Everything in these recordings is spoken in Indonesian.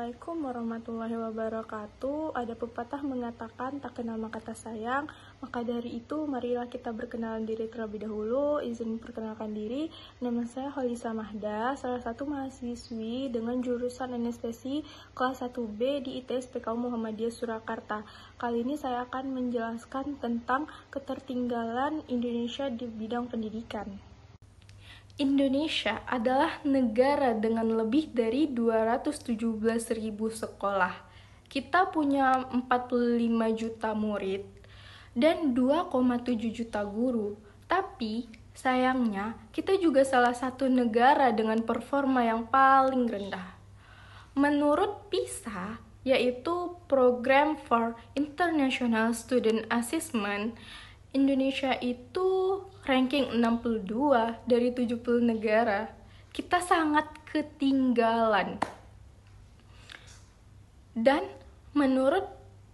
Assalamualaikum warahmatullahi wabarakatuh. Ada pepatah mengatakan tak kenal maka tak sayang. Maka dari itu marilah kita berkenalan diri terlebih dahulu. Izin memperkenalkan diri. Nama saya Holisa Mahda, salah satu mahasiswi dengan jurusan anestesi kelas 1B di ITS PKU Muhammadiyah Surakarta. Kali ini saya akan menjelaskan tentang ketertinggalan Indonesia di bidang pendidikan. Indonesia adalah negara dengan lebih dari 217.000 sekolah. Kita punya 45 juta murid dan 2,7 juta guru. Tapi sayangnya kita juga salah satu negara dengan performa yang paling rendah. Menurut PISA, yaitu Program for International Student Assessment, Indonesia itu ranking 62 dari 70 negara. Kita sangat ketinggalan. Dan menurut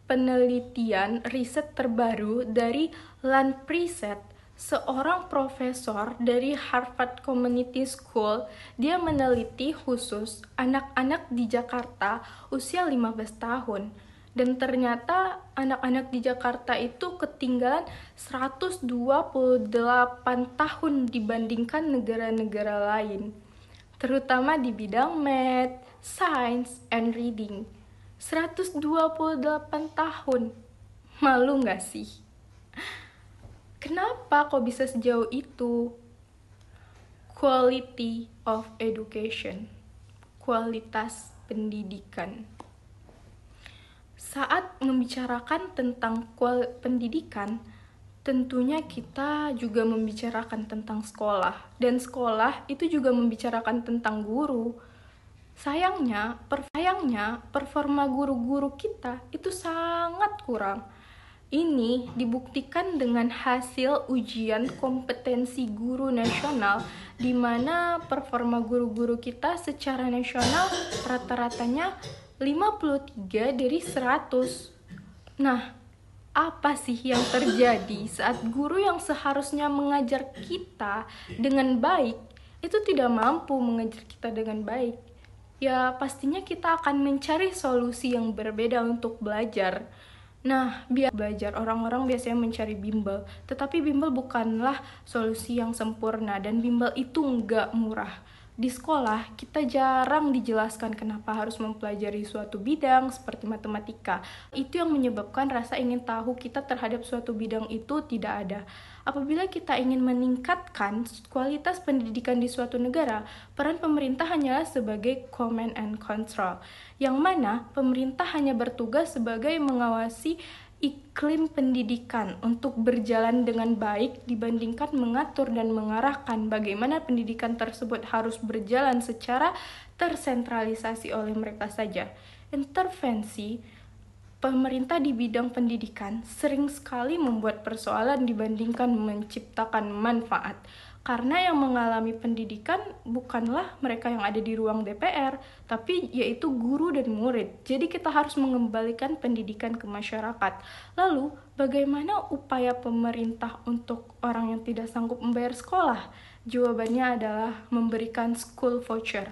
penelitian riset terbaru dari Lanpreset, seorang profesor dari Harvard Community School, dia meneliti khusus anak-anak di Jakarta usia 15 tahun. Dan ternyata anak-anak di Jakarta itu ketinggalan 128 tahun dibandingkan negara-negara lain, terutama di bidang math, science, and reading. 128 tahun. Malu nggak sih? Kenapa kok bisa sejauh itu? Quality of education. Kualitas pendidikan. Saat membicarakan tentang pendidikan, tentunya kita juga membicarakan tentang sekolah. Dan sekolah itu juga membicarakan tentang guru. Sayangnya performa guru-guru kita itu sangat kurang. Ini dibuktikan dengan hasil ujian kompetensi guru nasional, di mana performa guru-guru kita secara nasional rata-ratanya 53 dari 100. Nah, apa sih yang terjadi saat guru yang seharusnya mengajar kita dengan baik itu tidak mampu mengajar kita dengan baik? Ya, pastinya kita akan mencari solusi yang berbeda untuk belajar. Nah, biar belajar, orang-orang biasanya mencari bimbel. Tetapi bimbel bukanlah solusi yang sempurna, dan bimbel itu nggak murah. Di sekolah, kita jarang dijelaskan kenapa harus mempelajari suatu bidang seperti matematika. Itu yang menyebabkan rasa ingin tahu kita terhadap suatu bidang itu tidak ada. Apabila kita ingin meningkatkan kualitas pendidikan di suatu negara, peran pemerintah hanyalah sebagai command and control, yang mana pemerintah hanya bertugas sebagai mengawasi iklim pendidikan untuk berjalan dengan baik dibandingkan mengatur dan mengarahkan bagaimana pendidikan tersebut harus berjalan secara tersentralisasi oleh mereka saja. Intervensi pemerintah di bidang pendidikan sering sekali membuat persoalan dibandingkan menciptakan manfaat. Karena yang mengalami pendidikan bukanlah mereka yang ada di ruang DPR, tapi yaitu guru dan murid. Jadi kita harus mengembalikan pendidikan ke masyarakat. Lalu, bagaimana upaya pemerintah untuk orang yang tidak sanggup membayar sekolah? Jawabannya adalah memberikan school voucher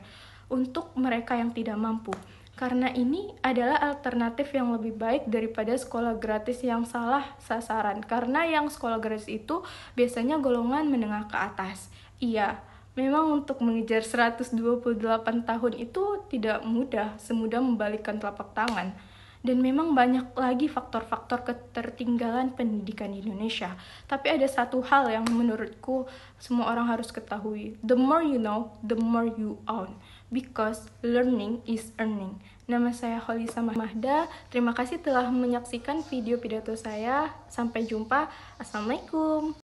untuk mereka yang tidak mampu. Karena ini adalah alternatif yang lebih baik daripada sekolah gratis yang salah sasaran. Karena yang sekolah gratis itu biasanya golongan menengah ke atas. Iya, memang untuk mengejar 128 tahun itu tidak mudah, semudah membalikkan telapak tangan. Dan memang banyak lagi faktor-faktor ketertinggalan pendidikan di Indonesia. Tapi ada satu hal yang menurutku semua orang harus ketahui. The more you know, the more you own. Because learning is earning. Nama saya Holisa Mahda. Terima kasih telah menyaksikan video pidato saya. Sampai jumpa. Assalamualaikum.